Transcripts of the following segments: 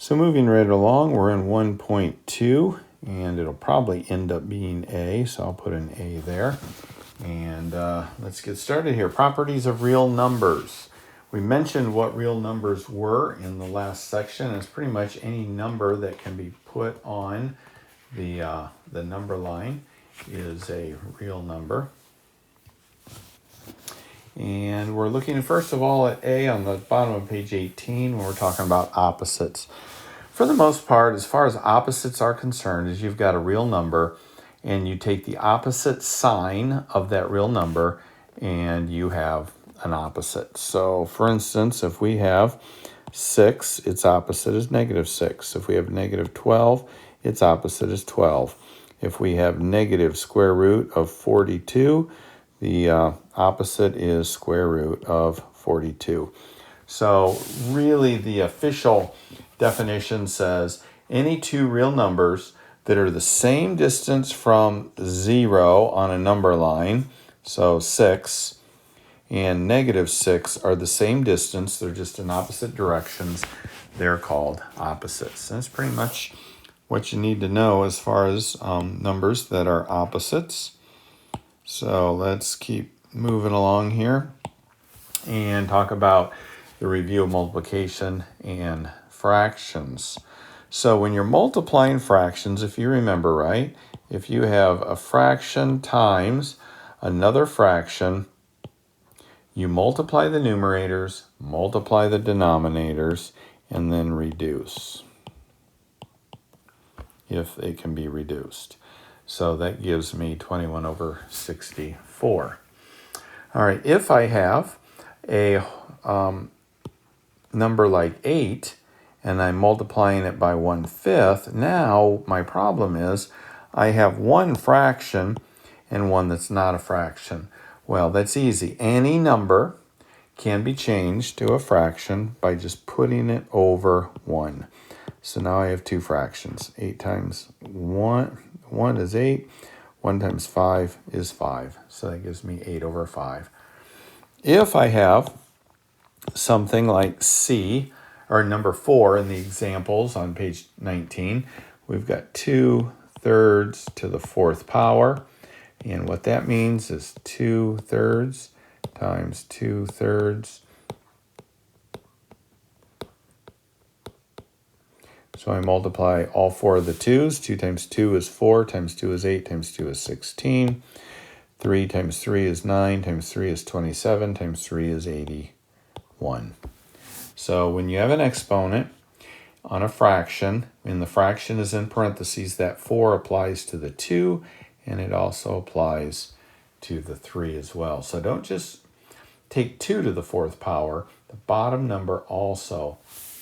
So moving right along, we're in 1.2, and it'll probably end up being A, so I'll put an A there. And let's get started here. Properties of real numbers. We mentioned what real numbers were in the last section. It's pretty much any number that can be put on the number line is a real number. And we're looking first of all at A on the bottom of page 18 when we're talking about opposites. For the most part, as far as opposites are concerned, is you've got a real number and you take the opposite sign of that real number and you have an opposite. So for instance, if we have 6, its opposite is negative 6. If we have negative 12, its opposite is 12. If we have negative square root of 42, the opposite is square root of 42. So really the official definition says any two real numbers that are the same distance from 0 on a number line, so 6 and negative 6 are the same distance, they're just in opposite directions, they're called opposites. That's pretty much what you need to know as far as numbers that are opposites. So let's keep moving along here and talk about the review of multiplication and fractions. So when you're multiplying fractions, if you remember right, if you have a fraction times another fraction, you multiply the numerators, multiply the denominators, and then reduce if they can be reduced. So that gives me 21 over 64. All right, if I have a number like 8 and I'm multiplying it by 1/5, now my problem is I have one fraction and one that's not a fraction. Well, that's easy. Any number can be changed to a fraction by just putting it over 1. So now I have two fractions. 8 times 1 is 8. 1 times 5 is 5. So that gives me 8 over 5. If I have something like C, or number 4 in the examples on page 19, we've got 2/3 to the 4th power. And what that means is 2/3 times 2/3. So I multiply all 4 of the 2's. 2 times 2 is 4, times 2 is 8, times 2 is 16. 3 times 3 is 9, times 3 is 27, times 3 is 81. So when you have an exponent on a fraction, and the fraction is in parentheses, that 4 applies to the 2, and it also applies to the 3 as well. So don't just take 2 to the 4th power. The bottom number also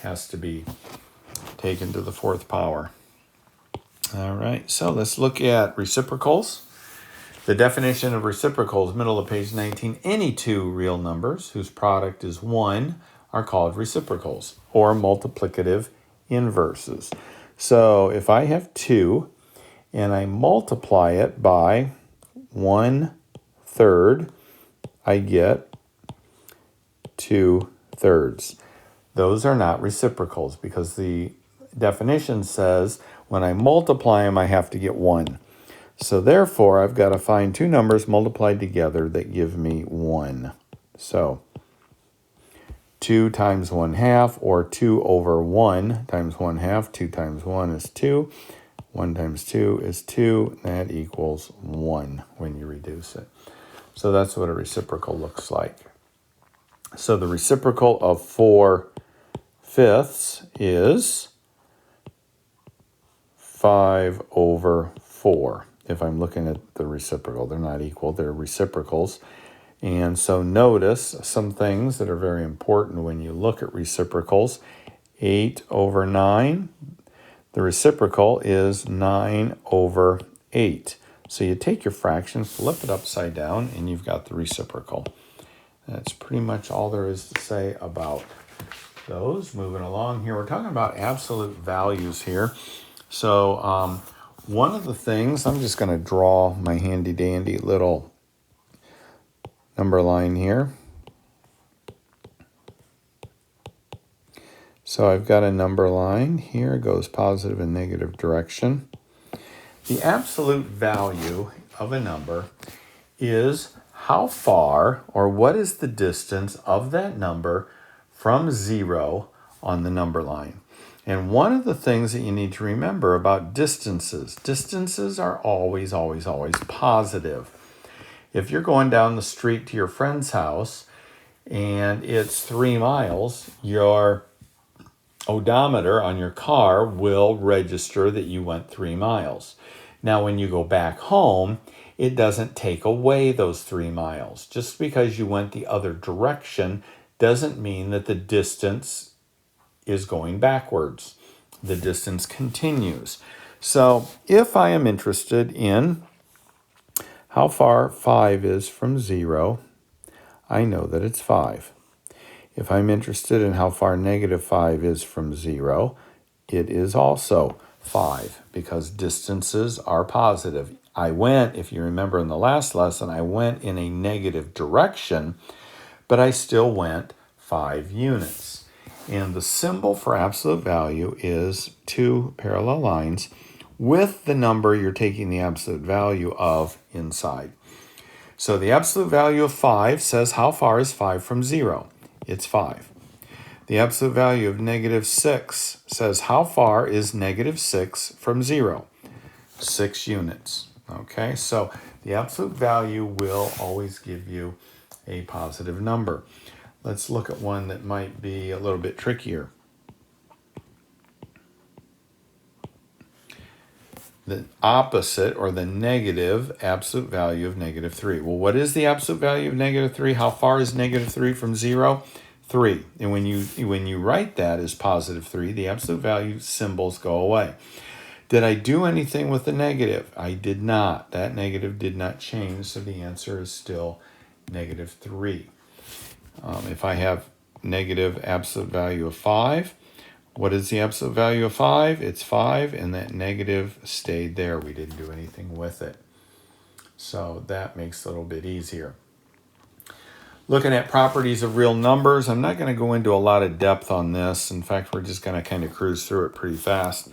has to be taken to the 4th power. All right, so let's look at reciprocals. The definition of reciprocals, middle of page 19, any two real numbers whose product is 1 are called reciprocals, or multiplicative inverses. So if I have 2 and I multiply it by 1/3, I get 2/3. Those are not reciprocals because the definition says when I multiply them, I have to get 1. So therefore, I've got to find two numbers multiplied together that give me 1. So 2 times 1/2, or 2 over 1 times 1/2. 2 times 1 is 2. 1 times 2 is 2. That equals 1 when you reduce it. So that's what a reciprocal looks like. So the reciprocal of 4/5 is 5 over 4. If I'm looking at the reciprocal, they're not equal, they're reciprocals. And so notice some things that are very important when you look at reciprocals. 8 over 9, the reciprocal is 9 over 8. So you take your fraction, flip it upside down, and you've got the reciprocal. That's pretty much all there is to say about those. Moving along here, we're talking about absolute values here. So one of the things, I'm just going to draw my handy dandy little number line here. So I've got a number line here, it goes positive and negative direction. The absolute value of a number is how far or what is the distance of that number from 0 on the number line. And one of the things that you need to remember about distances are always, always, always positive. If you're going down the street to your friend's house and it's 3 miles, your odometer on your car will register that you went 3 miles. Now, when you go back home, it doesn't take away those 3 miles. Just because you went the other direction doesn't mean that the distance is going backwards. The distance continues. So if I am interested in how far 5 is from 0, I know that it's 5. If I'm interested in how far negative 5 is from 0, it is also 5 because distances are positive. I went, if you remember in the last lesson, I went in a negative direction, but I still went 5 units. And the symbol for absolute value is 2 parallel lines with the number you're taking the absolute value of inside. So the absolute value of 5 says how far is 5 from 0? It's 5. The absolute value of negative 6 says how far is negative 6 from 0? 6 units. Okay, so the absolute value will always give you a positive number. Let's look at one that might be a little bit trickier. The opposite or the negative absolute value of negative 3. Well, what is the absolute value of negative 3? How far is negative 3 from 0? 3. And when you write that as positive 3, the absolute value symbols go away. Did I do anything with the negative? I did not. That negative did not change, so the answer is still negative 3. If I have negative absolute value of 5, what is the absolute value of 5? It's 5, and that negative stayed there. We didn't do anything with it. So that makes it a little bit easier. Looking at properties of real numbers, I'm not going to go into a lot of depth on this. In fact, we're just going to kind of cruise through it pretty fast.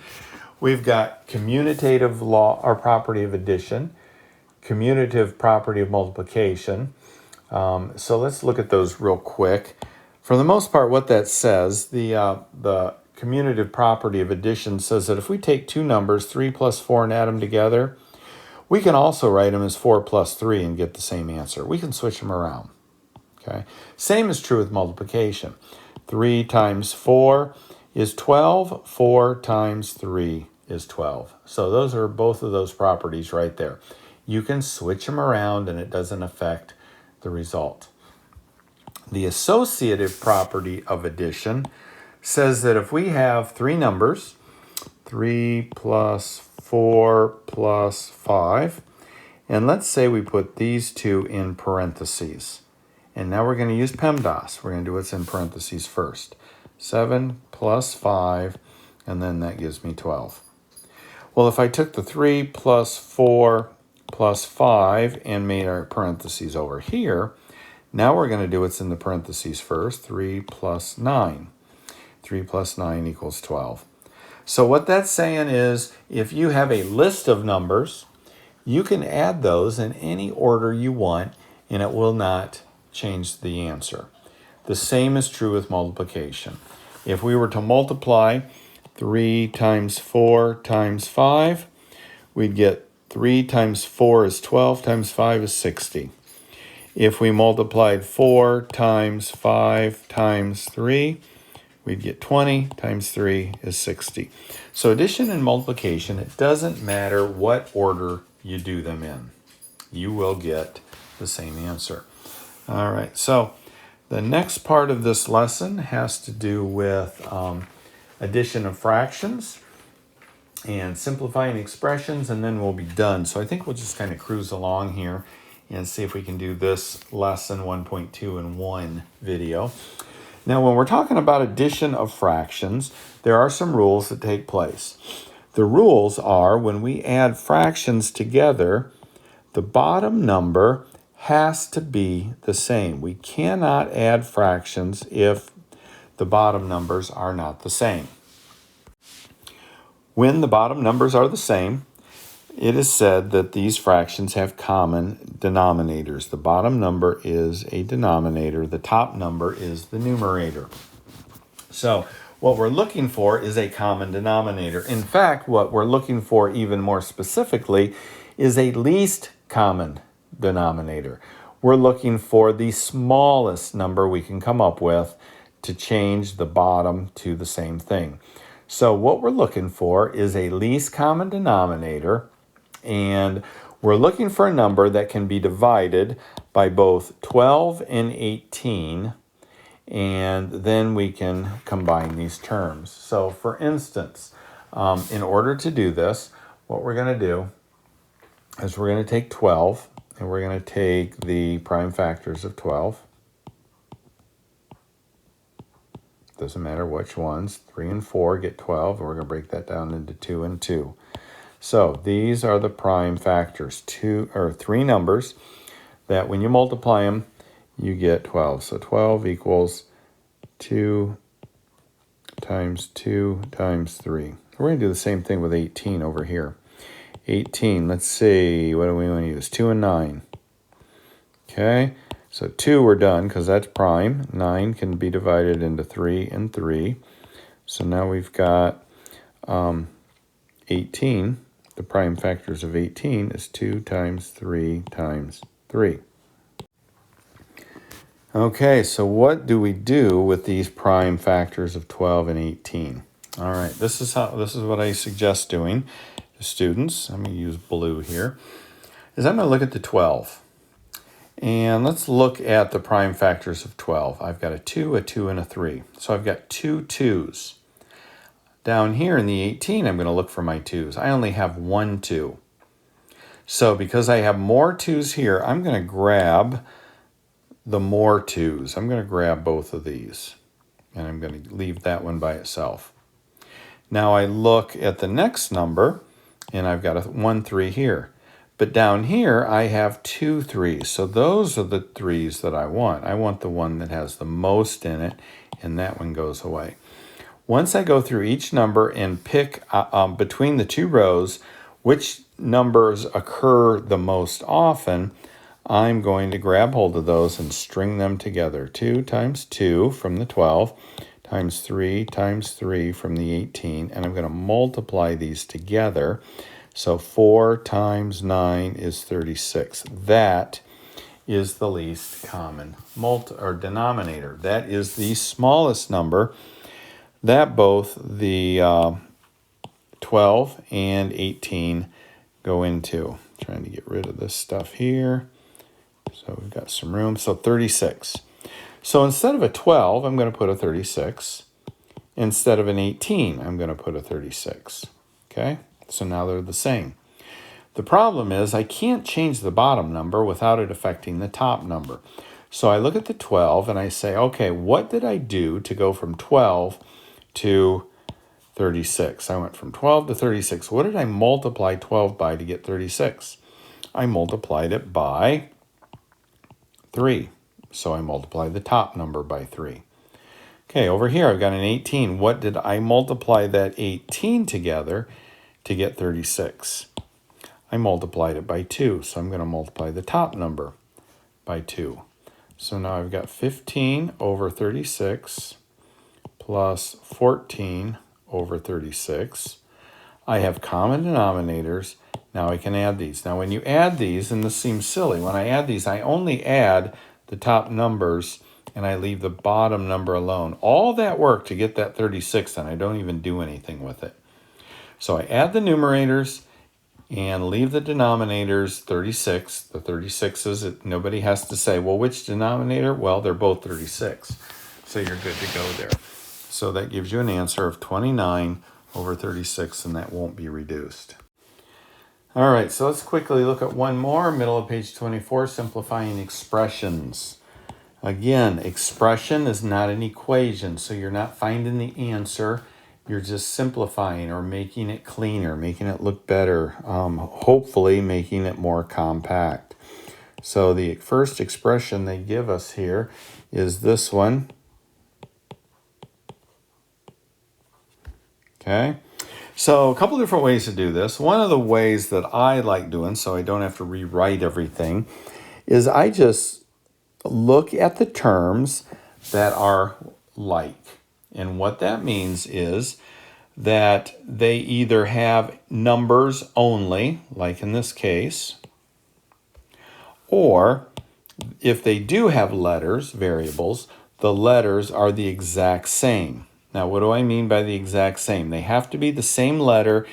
We've got commutative law or property of addition, commutative property of multiplication. So let's look at those real quick. For the most part, what that says, the commutative property of addition says that if we take two numbers, 3 plus 4, and add them together, we can also write them as 4 plus 3 and get the same answer. We can switch them around. Okay. Same is true with multiplication. 3 times 4 is 12. 4 times 3 is 12. So those are both of those properties right there. You can switch them around and it doesn't affect the result. The associative property of addition says that if we have three numbers, 3 plus 4 plus 5, and let's say we put these two in parentheses. And now we're going to use PEMDAS. We're going to do what's in parentheses first. 7 plus 5, and then that gives me 12. Well, if I took the 3 plus 4 plus 5 and made our parentheses over here, now we're going to do what's in the parentheses first. 3 plus 9. 3 plus 9 equals 12. So what that's saying is if you have a list of numbers, you can add those in any order you want, and it will not change the answer. The same is true with multiplication. If we were to multiply 3 times 4 times 5, we'd get 3 times 4 is 12 times 5 is 60. If we multiplied 4 times 5 times 3, we'd get 20 times 3 is 60. So addition and multiplication, it doesn't matter what order you do them in. You will get the same answer. All right, so the next part of this lesson has to do with addition of fractions and simplifying expressions, and then we'll be done. So I think we'll just kind of cruise along here and see if we can do this lesson 1.2 in one video. Now, when we're talking about addition of fractions, there are some rules that take place. The rules are when we add fractions together, the bottom number has to be the same. We cannot add fractions if the bottom numbers are not the same. When the bottom numbers are the same, it is said that these fractions have common denominators. The bottom number is a denominator. The top number is the numerator. So what we're looking for is a common denominator. In fact, what we're looking for even more specifically is a least common denominator. We're looking for the smallest number we can come up with to change the bottom to the same thing. So what we're looking for is a least common denominator, and we're looking for a number that can be divided by both 12 and 18, and then we can combine these terms. So for instance, in order to do this, what we're going to do is we're going to take 12, and we're going to take the prime factors of 12. Doesn't matter which ones. 3 and 4 get 12, and we're going to break that down into 2 and 2. So these are the prime factors, 3 numbers that when you multiply them, you get 12. So 12 equals 2 times 2 times 3. We're going to do the same thing with 18 over here. 18, let's see, what do we want to use? 2 and 9. Okay, so 2 we're done because that's prime. 9 can be divided into 3 and 3. So now we've got 18. The prime factors of 18 is 2 times 3 times 3. Okay, so what do we do with these prime factors of 12 and 18? All right, this is what I suggest doing to students. I'm going to use blue here. I'm going to look at the 12. And let's look at the prime factors of 12. I've got a 2, a 2, and a 3. So I've got 2 2's. Down here in the 18, I'm going to look for my 2's. I only have 1 2. So because I have more 2's here, I'm going to grab the more 2's. I'm going to grab both of these. And I'm going to leave that one by itself. Now I look at the next number, and I've got a 1 3 here. But down here, I have 2 3's. So those are the 3's that I want. I want the one that has the most in it, and that one goes away. Once I go through each number and pick between the 2 rows which numbers occur the most often, I'm going to grab hold of those and string them together. 2 times 2 from the 12 times 3 times 3 from the 18, and I'm going to multiply these together. So 4 times 9 is 36. That is the least common denominator. That is the smallest number that both the 12 and 18 go into. Trying to get rid of this stuff here. So we've got some room. So 36. So instead of a 12, I'm going to put a 36. Instead of an 18, I'm going to put a 36. Okay? So now they're the same. The problem is I can't change the bottom number without it affecting the top number. So I look at the 12 and I say, okay, what did I do to go from 12 to 36? I went from 12 to 36. What did I multiply 12 by to get 36? I multiplied it by 3. So I multiplied the top number by 3. Okay, over here I've got an 18. What did I multiply that 18 together to get 36? I multiplied it by 2. So I'm going to multiply the top number by 2. So now I've got 15 over 36 plus 14 over 36. I have common denominators. Now I can add these. Now when you add these, and this seems silly, when I add these, I only add the top numbers and I leave the bottom number alone. All that work to get that 36, and I don't even do anything with it. So I add the numerators and leave the denominators 36. The 36's, nobody has to say, well, which denominator? Well, they're both 36. So you're good to go there. So that gives you an answer of 29 over 36, and that won't be reduced. All right, so let's quickly look at one more, middle of page 24, simplifying expressions. Again, expression is not an equation, so you're not finding the answer. You're just simplifying or making it cleaner, making it look better, hopefully making it more compact. So the first expression they give us here is this one. Okay. So a couple different ways to do this. One of the ways that I like doing, so I don't have to rewrite everything, is I just look at the terms that are like. And what that means is that they either have numbers only, like in this case, or if they do have letters, variables, the letters are the exact same. Now, what do I mean by the exact same? They have to be the same letter,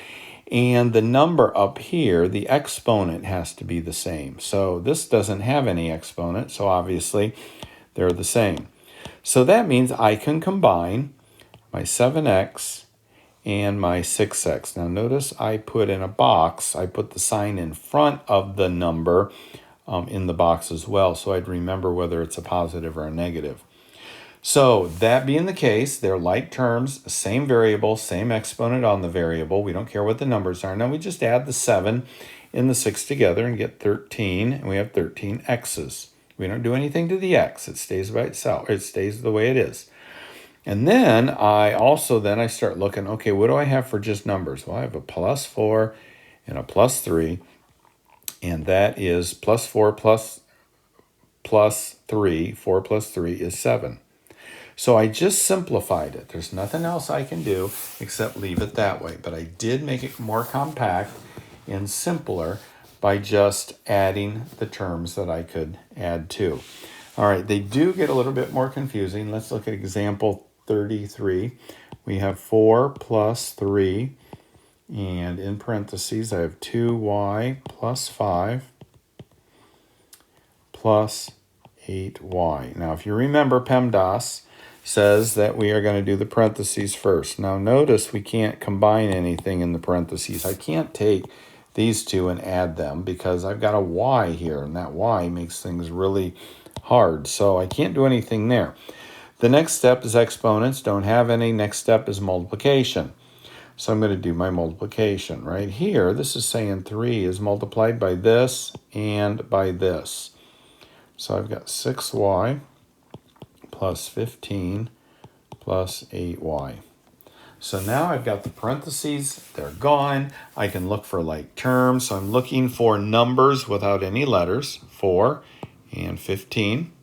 and the number up here, the exponent, has to be the same. So this doesn't have any exponent, so obviously they're the same. So that means I can combine my 7x and my 6x. Now notice I put in a box, I put the sign in front of the number in the box as well, so I'd remember whether it's a positive or a negative. So that being the case, they're like terms, same variable, same exponent on the variable. We don't care what the numbers are. Now we just add the 7 and the 6 together and get 13, and we have 13 x's. We don't do anything to the x. It stays by itself. It stays the way it is. And then I start looking, okay, what do I have for just numbers? Well, I have a +4 and a +3, and that is +4 plus 3. 4 plus 3 is 7. So I just simplified it. There's nothing else I can do except leave it that way. But I did make it more compact and simpler by just adding the terms that I could add to. All right, they do get a little bit more confusing. Let's look at example 33. We have 4 plus 3, and in parentheses I have 2y plus 5 plus 8y. Now, if you remember, PEMDAS says that we are going to do the parentheses first. Now, notice we can't combine anything in the parentheses. I can't take these two and add them because I've got a y here, and that y makes things really hard. So I can't do anything there. The next step is exponents. Don't have any. Next step is multiplication. So I'm going to do my multiplication. Right here, this is saying 3 is multiplied by this and by this. So I've got 6y plus 15 plus 8y. So now I've got the parentheses, they're gone. I can look for like terms. So I'm looking for numbers without any letters, 4 and 15.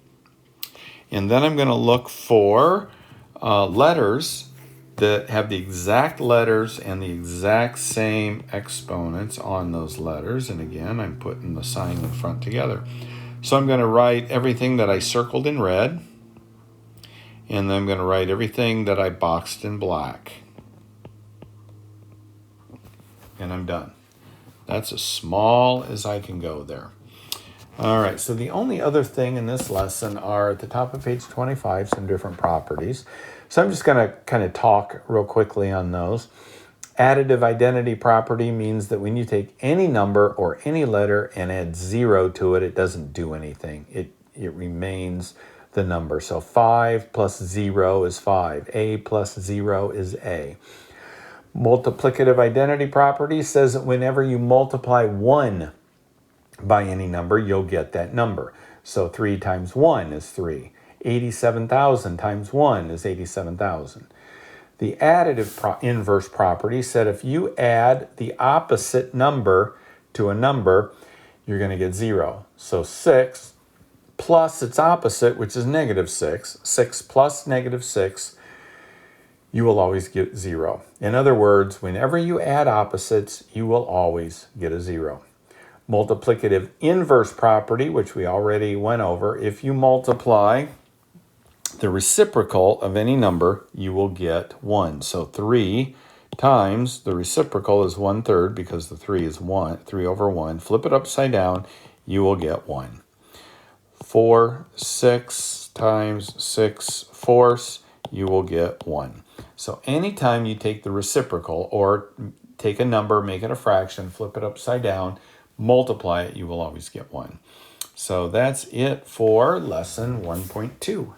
And then I'm going to look for letters that have the exact letters and the exact same exponents on those letters. And again, I'm putting the sign in front together. So I'm going to write everything that I circled in red, and then I'm going to write everything that I boxed in black. And I'm done. That's as small as I can go there. All right, so the only other thing in this lesson are at the top of page 25, some different properties. So I'm just going to kind of talk real quickly on those. Additive identity property means that when you take any number or any letter and add 0 to it, it doesn't do anything. It remains the number. So 5 plus 0 is 5. A plus 0 is A. Multiplicative identity property says that whenever you multiply 1 by any number, you'll get that number. So 3 times 1 is 3. 87,000 times 1 is 87,000. The additive inverse property said if you add the opposite number to a number, you're going to get 0. So 6 plus its opposite, which is -6. 6 plus -6, you will always get 0. In other words, whenever you add opposites, you will always get a 0. Multiplicative inverse property, which we already went over, if you multiply the reciprocal of any number, you will get 1. So 3 times the reciprocal is 1/3 because the 3 is 1, 3 over 1. Flip it upside down, you will get 1. 4, 6 times 6/4, you will get 1. So anytime you take the reciprocal or take a number, make it a fraction, flip it upside down, multiply it, you will always get 1. So that's it for lesson 1.2.